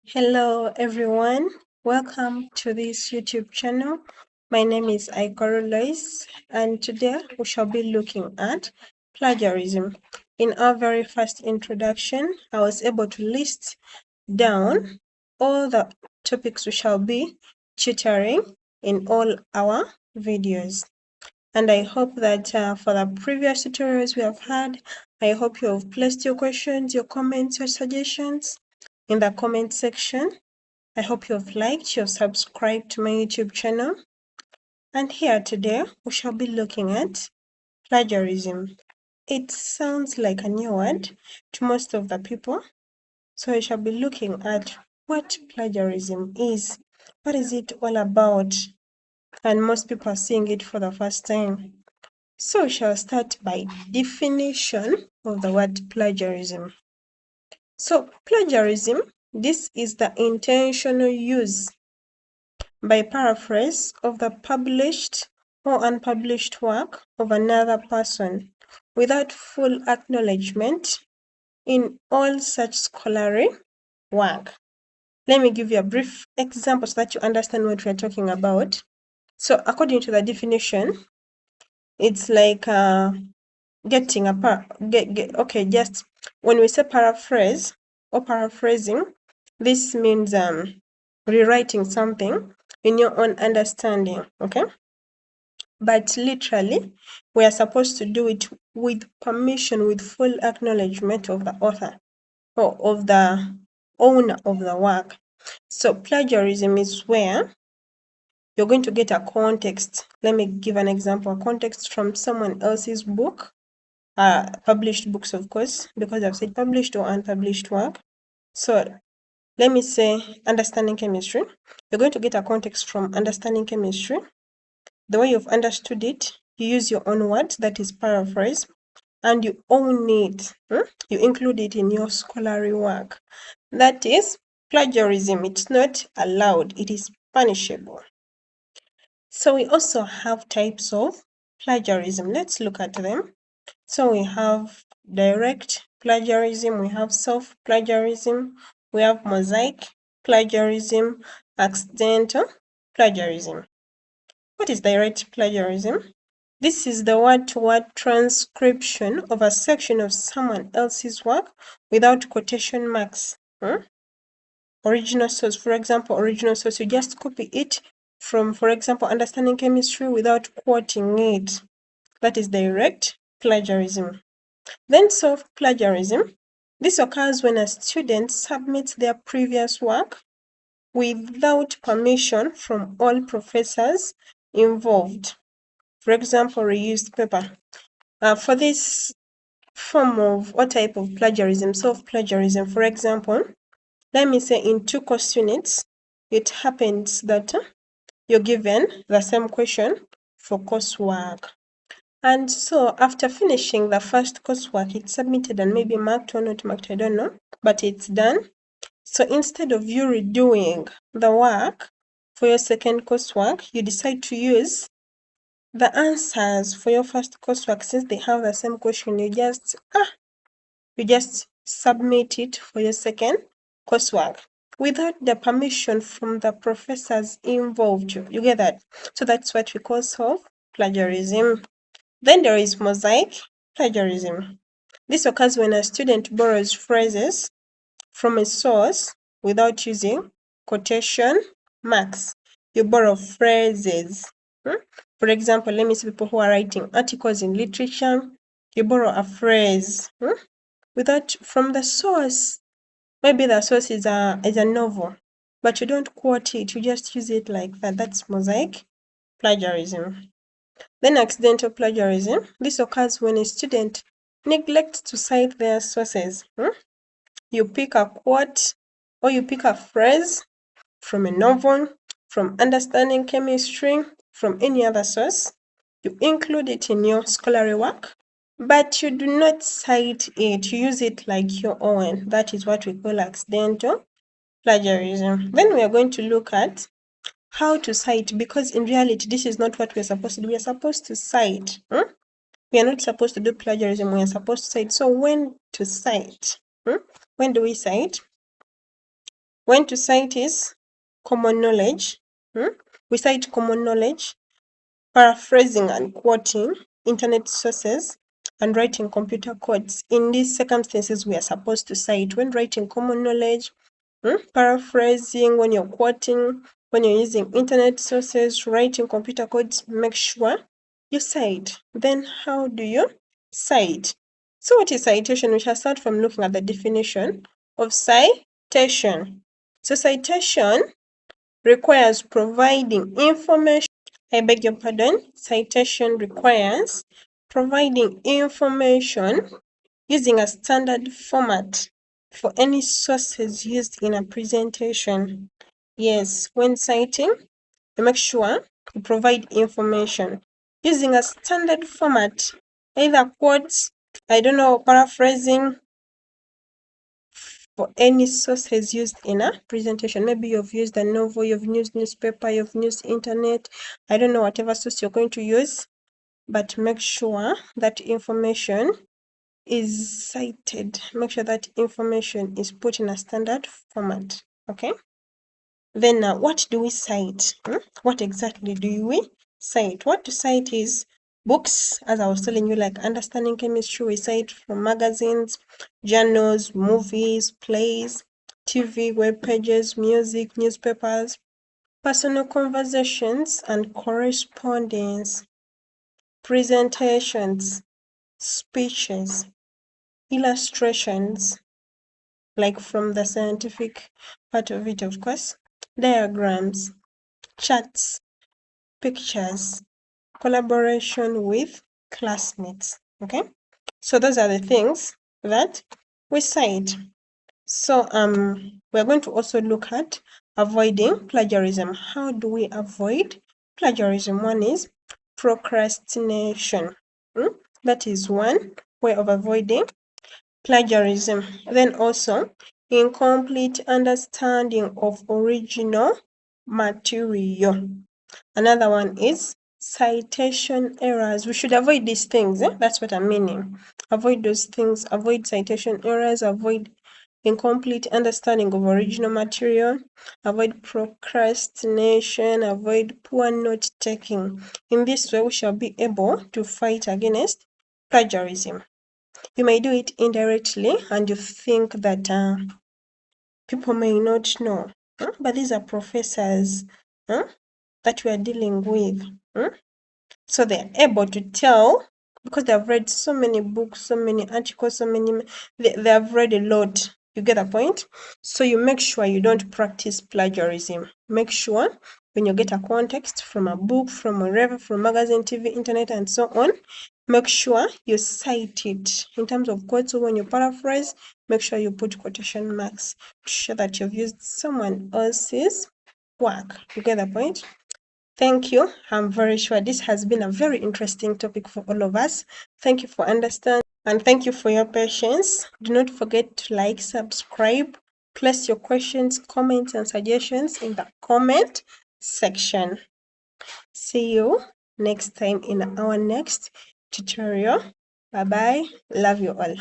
Hello everyone, welcome to this YouTube channel. My name is Aikoro Lois and today we shall be looking at plagiarism. In our very first introduction, I was able to list down all the topics we shall be tutoring in all our videos. And I hope that for the previous tutorials we have had, I hope you have placed your questions, your comments, your suggestions in the comment section. I hope you have liked, you have subscribed to my YouTube channel. And here today, we shall be looking at plagiarism. It sounds like a new word to most of the people. So we shall be looking at what plagiarism is. What is it all about? And most people are seeing it for the first time. So we shall start by definition of the word plagiarism. So plagiarism, this is the intentional use by paraphrase of the published or unpublished work of another person without full acknowledgement in all such scholarly work. Let me give you a brief example so that you understand what we're talking about. So according to the definition, it's like getting a just when we say paraphrase or paraphrasing, this means rewriting something in your own understanding, okay? But literally, we are supposed to do it with permission, with full acknowledgement of the author or of the owner of the work. So plagiarism is where you're going to get a context. Let me give an example, a context from someone else's book, published books, of course, because I've said published or unpublished work. So let me say understanding chemistry. You're going to get a context from understanding chemistry. The way you've understood it, you use your own words, that is paraphrase, and you own it. You include it in your scholarly work. That is plagiarism. It's not allowed, it is punishable. So we also have types of plagiarism. Let's look at them. So we have direct plagiarism, we have self-plagiarism, we have mosaic plagiarism, accidental plagiarism. What is direct plagiarism? This is the word-to-word transcription of a section of someone else's work without quotation marks. Original source, for example, original source, you just copy it from, for example, understanding chemistry without quoting it. That is direct plagiarism. Then self-plagiarism. This occurs when a student submits their previous work without permission from all professors involved. For example, reused paper. For this form of what type of plagiarism, self-plagiarism, for example, let me say in 2 course units, it happens that you're given the same question for coursework. And so after finishing the first coursework, it's submitted and maybe marked or not marked, I don't know, but it's done. So instead of you redoing the work for your second coursework, you decide to use the answers for your first coursework. Since they have the same question, you just submit it for your second coursework without the permission from the professors involved. You get that? So that's what we call self-plagiarism. Then there is mosaic plagiarism. This occurs when a student borrows phrases from a source without using quotation marks. You borrow phrases. For example, let me see people who are writing articles in literature. You borrow a phrase without from the source. Maybe the source is a novel, but you don't quote it. You just use it like that. That's mosaic plagiarism. Then accidental plagiarism. This occurs when a student neglects to cite their sources. You pick a quote or you pick a phrase from a novel, from understanding chemistry, from any other source. You include it in your scholarly work, but you do not cite it. You use it like your own. That is what we call accidental plagiarism. Then we are going to look at how to cite, because in reality, this is not what we're supposed to do. We are supposed to cite. We are not supposed to do plagiarism. We are supposed to cite. So when to cite? When do we cite? When to cite is common knowledge. We cite common knowledge, paraphrasing and quoting, internet sources, and writing computer codes. In these circumstances, we are supposed to cite when writing common knowledge, paraphrasing, when you're quoting, when you're using internet sources, writing computer codes, make sure you cite. Then how do you cite? So what is citation? We shall start from looking at the definition of citation. So citation requires providing information. I beg your pardon. Citation requires providing information using a standard format for any sources used in a presentation. Yes, when citing, you make sure you provide information using a standard format, either quotes, paraphrasing, for any sources used in a presentation. Maybe you've used a novel, you've used newspaper, you've used internet. I don't know whatever source you're going to use, but make sure that information is cited. Make sure that information is put in a standard format. Okay. Then what do we cite? What exactly do we cite? What to cite is books, as I was telling you, like Understanding Chemistry, we cite from magazines, journals, movies, plays, TV, web pages, music, newspapers, personal conversations and correspondence, presentations, speeches, illustrations, like from the scientific part of it, of course, diagrams, charts, pictures, collaboration with classmates. Okay, so those are the things that we cite. So we're going to also look at avoiding plagiarism. How do we avoid plagiarism? One is procrastination. That is one way of avoiding plagiarism. Then also incomplete understanding of original material. Another one is citation errors. We should avoid these things. That's what I'm meaning. Avoid those things. Avoid citation errors. Avoid incomplete understanding of original material. Avoid procrastination. Avoid poor note taking. In this way, we shall be able to fight against plagiarism. You may do it indirectly and you think that people may not know, but these are professors that we are dealing with. So they're able to tell because they have read so many books, so many articles, they have read a lot. You get the point? So you make sure you don't practice plagiarism. Make sure when you get a context from a book, from wherever, from magazine, TV, internet, and so on, make sure you cite it. In terms of quotes, so when you paraphrase, make sure you put quotation marks to show that you've used someone else's work. You get the point? Thank you. I'm very sure this has been a very interesting topic for all of us. Thank you for understanding and thank you for your patience. Do not forget to like, subscribe, place your questions, comments, and suggestions in the comment section. See you next time in our next tutorial. Bye bye. Love you all.